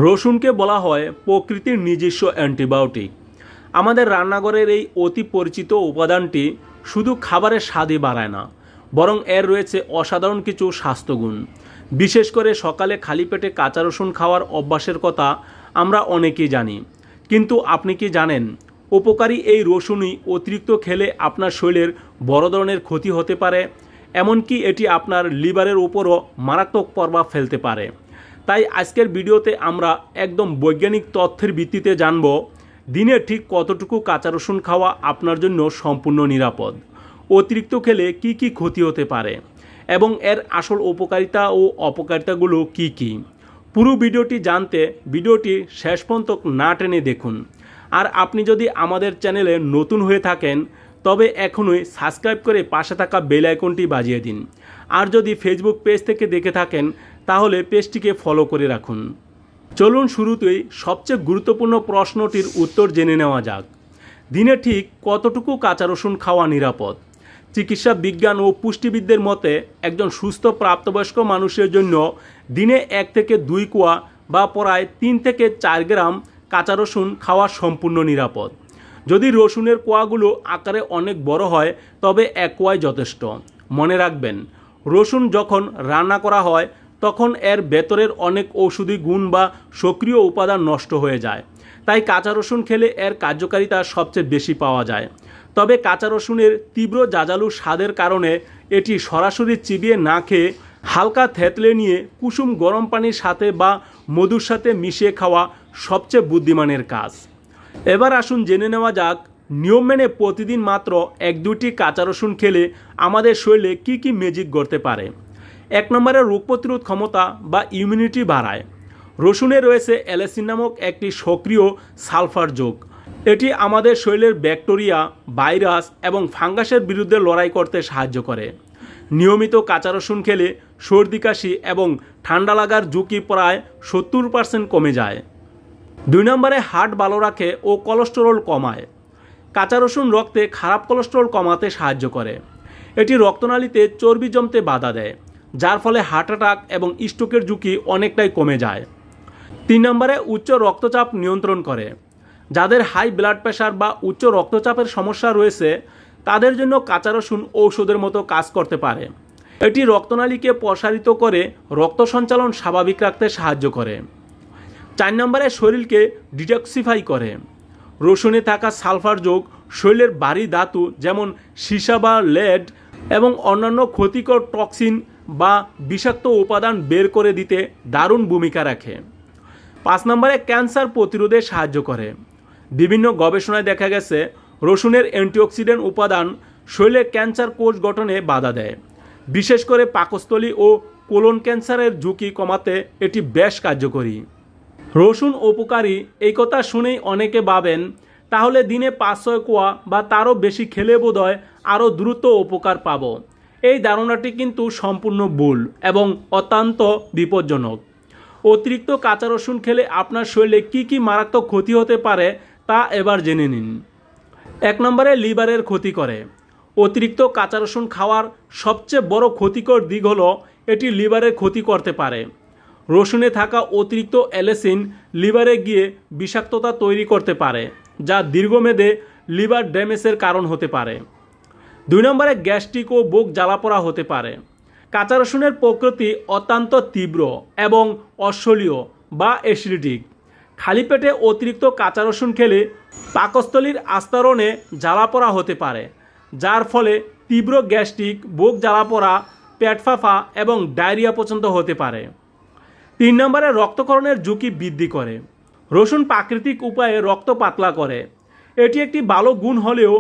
রসুনকে বলা হয় প্রকৃতির নিজস্ব অ্যান্টিবায়োটিক। আমাদের রান্নাঘরের এই অতি পরিচিত উপাদানটি শুধু খাবারের স্বাদই বাড়ায় না, বরং এর রয়েছে অসাধারণ কিছু স্বাস্থ্যগুণ। বিশেষ করে সকালে খালি পেটে কাঁচা রসুন খাওয়ার অভ্যাসের কথা আমরা অনেকেই জানি, কিন্তু আপনি কি জানেন উপকারী এই রসুনই অতিরিক্ত খেলে আপনার শরীরের বড় ধরনের ক্ষতি হতে পারে, এমনকি এটি আপনার লিভারের উপরও মারাত্মক প্রভাব ফেলতে পারে। তাই আজকের ভিডিওতে আমরা একদম বৈজ্ঞানিক তথ্যের ভিত্তিতে জানব দিনে ঠিক কতটুকু কাঁচা রসুন খাওয়া আপনার জন্য সম্পূর্ণ নিরাপদ, অতিরিক্ত খেলে কি কি ক্ষতি হতে পারে এবং এর আসল উপকারিতা ও অপকারিতাগুলো কি কি। পুরো ভিডিওটি জানতে ভিডিওটি শেষ পর্যন্ত না টেনে দেখুন। আর আপনি যদি আমাদের চ্যানেলে নতুন হয়ে থাকেন তবে এখনই সাবস্ক্রাইব করে পাশে থাকা বেল আইকনটি বাজিয়ে দিন। আর যদি ফেসবুক পেজ থেকে দেখে থাকেন তাহলে পেজটিকে ফলো করে রাখুন। চলুন শুরুতেই সবচেয়ে গুরুত্বপূর্ণ প্রশ্নটির উত্তর জেনে নেওয়া যাক। দিনে ঠিক কতটুকু কাঁচা রসুন খাওয়া নিরাপদ? চিকিৎসা বিজ্ঞান ও পুষ্টিবিদদের মতে একজন সুস্থ প্রাপ্তবয়স্ক মানুষের জন্য দিনে 1 থেকে 2 কোয়া বা প্রায় 3 থেকে 4 গ্রাম কাঁচা রসুন খাওয়া সম্পূর্ণ নিরাপদ। যদি রসুনের কোয়াগুলো আকারে অনেক বড় হয় তবে 1 কোয়াই যথেষ্ট। মনে রাখবেন, রসুন যখন রান্না করা হয় তখন এর ভেতরের অনেক ঔষধি গুণ বা সক্রিয় উপাদান নষ্ট হয়ে যায়, তাই কাঁচা রসুন খেলে এর কার্যকারিতা সবচেয়ে বেশি পাওয়া যায়। তবে কাঁচা রসুনের তীব্র জাজালু স্বাদের কারণে এটি সরাসরি চিবিয়ে না খেয়ে হালকা থেতলে নিয়ে কুসুম গরম পানির সাথে বা মধুর সাথে মিশিয়ে খাওয়া সবচেয়ে বুদ্ধিমানের কাজ। এবার আসুন জেনে নেওয়া যাক নিয়ম মেনে প্রতিদিন মাত্র 1-2টি কাঁচা রসুন খেলে আমাদের শরীরে কী কী ম্যাজিক করতে পারে। 1 নম্বরে রোগ প্রতিরোধ ক্ষমতা বা ইমিউনিটি বাড়ায়। রসুনে রয়েছে অ্যালাইসিন নামক একটি সক্রিয় সালফার যৌগ। এটি আমাদের শরীরের ব্যাকটেরিয়া, ভাইরাস এবং ফাঙ্গাসের বিরুদ্ধে লড়াই করতে সাহায্য করে। নিয়মিত কাঁচা রসুন খেলে সর্দি কাশি এবং ঠান্ডা লাগার ঝুঁকি প্রায় 70% কমে যায়। 2 নম্বরে হার্ট ভালো রাখে ও কোলেস্টেরল কমায়। কাঁচা রসুন রক্তে খারাপ কোলেস্টেরল কমাতে সাহায্য করে। এটি রক্তনালীতে চর্বি জমতে বাধা দেয়, যার ফলে হার্ট অ্যাটাক এবং স্ট্রোকের ঝুঁকি অনেকটাই কমে যায়। 3 নম্বরে উচ্চ রক্তচাপ নিয়ন্ত্রণ করে। যাদের হাই ব্লাড প্রেশার বা উচ্চ রক্তচাপের সমস্যা রয়েছে তাদের জন্য কাঁচা রসুন ঔষধের মতো কাজ করতে পারে। এটি রক্তনালীকে প্রসারিত করে রক্ত সঞ্চালন স্বাভাবিক রাখতে সাহায্য করে। 4 নম্বরে শরীরকে ডিটক্সিফাই করে। রসুনে থাকা সালফার যৌগ শরীরের ভারী ধাতু যেমন সীসা বা লেড এবং অন্যান্য ক্ষতিকর টক্সিন বা বিষাক্ত উপাদান বের করে দিতে দারুণ ভূমিকা রাখে। 5 নম্বরে ক্যান্সার প্রতিরোধে সাহায্য করে। বিভিন্ন গবেষণায় দেখা গেছে রসুনের অ্যান্টিঅক্সিডেন্ট উপাদান শরীরে ক্যান্সার কোষ গঠনে বাধা দেয়। বিশেষ করে পাকস্থলী ও কোলন ক্যান্সারের ঝুঁকি কমাতে এটি বেশ কার্যকরী। রসুন উপকারী এই কথা শুনেই অনেকে ভাবেন তাহলে দিনে 5-6 কোয়া বা তারও বেশি খেলে বোধহয় আরও দ্রুত উপকার পাব। এই ধারণাটি কিন্তু সম্পূর্ণ ভুল এবং অত্যন্ত বিপজ্জনক। অতিরিক্ত কাঁচা রসুন খেলে আপনার শরীরে কী কী মারাত্মক ক্ষতি হতে পারে তা এবার জেনে নিন। 1 নম্বরে লিভারের ক্ষতি করে। অতিরিক্ত কাঁচা রসুন খাওয়ার সবচেয়ে বড় ক্ষতিকর দিক হলো এটি লিভারের ক্ষতি করতে পারে। রসুনে থাকা অতিরিক্ত অ্যালাইসিন লিভারে গিয়ে বিষাক্ততা তৈরি করতে পারে, যা দীর্ঘমেয়াদে লিভার ড্যামেজের কারণ হতে পারে। 2 নম্বরে গ্যাস্ট্রিক ও বুক জ্বালাপোড়া হতে পারে। কাঁচা রসুনের প্রকৃতি অত্যন্ত তীব্র এবং অশ্বলীয় বা অ্যাসিডিক। খালি পেটে অতিরিক্ত কাঁচা রসুন খেলে পাকস্থলীর আস্তরণে জ্বালাপোড়া হতে পারে, যার ফলে তীব্র গ্যাস্ট্রিক, বুক জ্বালাপোড়া, পেট ফাঁপা এবং ডায়রিয়া পর্যন্ত হতে পারে। 3 নম্বরে রক্তক্ষরণের ঝুঁকি বৃদ্ধি করে। রসুন প্রাকৃতিক উপায়ে রক্ত পাতলা করে। এটি একটি ভালো গুণ হলেও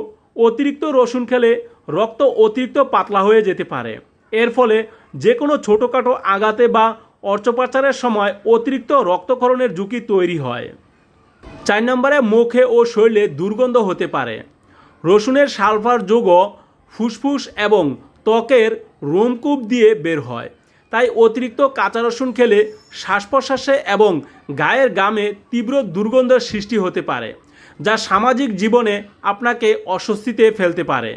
অতিরিক্ত রসুন খেলে রক্ত অতিরিক্ত পাতলা হয়ে যেতে পারে। এর ফলে যে কোনো ছোটোখাটো আঘাতে বা অস্ত্রোপচারের সময় অতিরিক্ত রক্তক্ষরণের ঝুঁকি তৈরি হয়। 4 নম্বরে মুখে ও শরীরে দুর্গন্ধ হতে পারে। রসুনের সালফার যৌগ ফুসফুস এবং ত্বকের রোমকূপ দিয়ে বের হয়, তাই অতিরিক্ত কাঁচা রসুন খেলে শ্বাস প্রশ্বাসে এবং গায়ের গামে তীব্র দুর্গন্ধের সৃষ্টি হতে পারে, যা সামাজিক জীবনে আপনাকে অস্বস্তিতে ফেলতে পারে।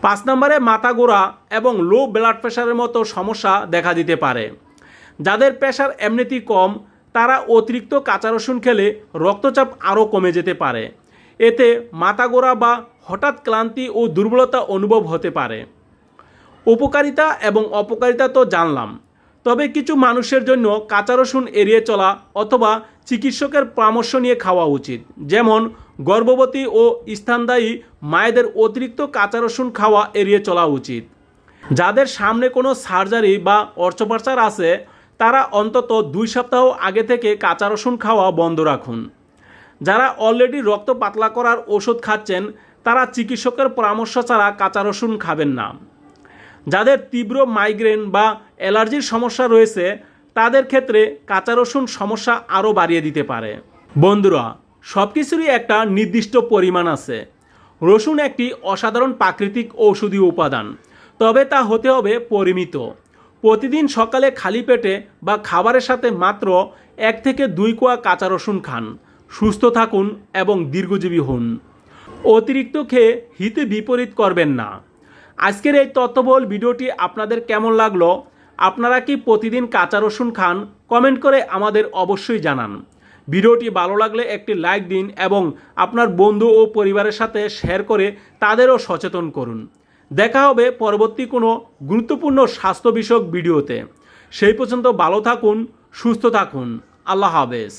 5 নম্বরে মাথা গোড়া এবং লো ব্লাড প্রেশারের মতো সমস্যা দেখা দিতে পারে। যাদের প্রেশার এমনিতেই কম তারা অতিরিক্ত কাঁচা রসুন খেলে রক্তচাপ আরও কমে যেতে পারে। এতে মাথা গোড়া বা হঠাৎ ক্লান্তি ও দুর্বলতা অনুভব হতে পারে। উপকারিতা এবং অপকারিতা তো জানলাম, তবে কিছু মানুষের জন্য কাঁচা রসুন এড়িয়ে চলা অথবা চিকিৎসকের পরামর্শ নিয়ে খাওয়া উচিত। যেমন গর্ভবতী ও স্তন্যদায়ী মায়েদের অতিরিক্ত কাঁচা রসুন খাওয়া এড়িয়ে চলা উচিত। যাদের সামনে কোনো সার্জারি বা অস্ত্রোপচার আছে তারা অন্তত 2 সপ্তাহ আগে থেকে কাঁচা রসুন খাওয়া বন্ধ রাখুন। যারা অলরেডি রক্ত পাতলা করার ওষুধ খাচ্ছেন তারা চিকিৎসকের পরামর্শ ছাড়া কাঁচা রসুন খাবেন না। যাদের তীব্র মাইগ্রেন বা অ্যালার্জির সমস্যা রয়েছে তাদের ক্ষেত্রে কাঁচা রসুন সমস্যা আরও বাড়িয়ে দিতে পারে। বন্ধুরা, সব কিছুরই একটা নির্দিষ্ট পরিমাণ আছে। রসুন একটি অসাধারণ প্রাকৃতিক ঔষধি উপাদান, তবে তা হতে হবে পরিমিত। প্রতিদিন সকালে খালি পেটে বা খাবারের সাথে মাত্র 1 থেকে 2 কোয়া কাঁচা রসুন খান। সুস্থ থাকুন এবং দীর্ঘজীবী হন। অতিরিক্ত খেয়ে হিতে বিপরীত করবেন না। আজকের এই তথ্যবহুল ভিডিওটি আপনাদের কেমন লাগলো? আপনারা কি প্রতিদিন কাঁচা রসুন খান? কমেন্ট করে আমাদের অবশ্যই জানান। ভিডিওটি ভালো লাগলে একটি লাইক দিন এবং আপনার বন্ধু ও পরিবারের সাথে শেয়ার করে তাদেরও সচেতন করুন। দেখা হবে পরবর্তী কোনো গুরুত্বপূর্ণ স্বাস্থ্য বিষয়ক ভিডিওতে। সেই পর্যন্ত ভালো থাকুন, সুস্থ থাকুন। আল্লাহ হাফেজ।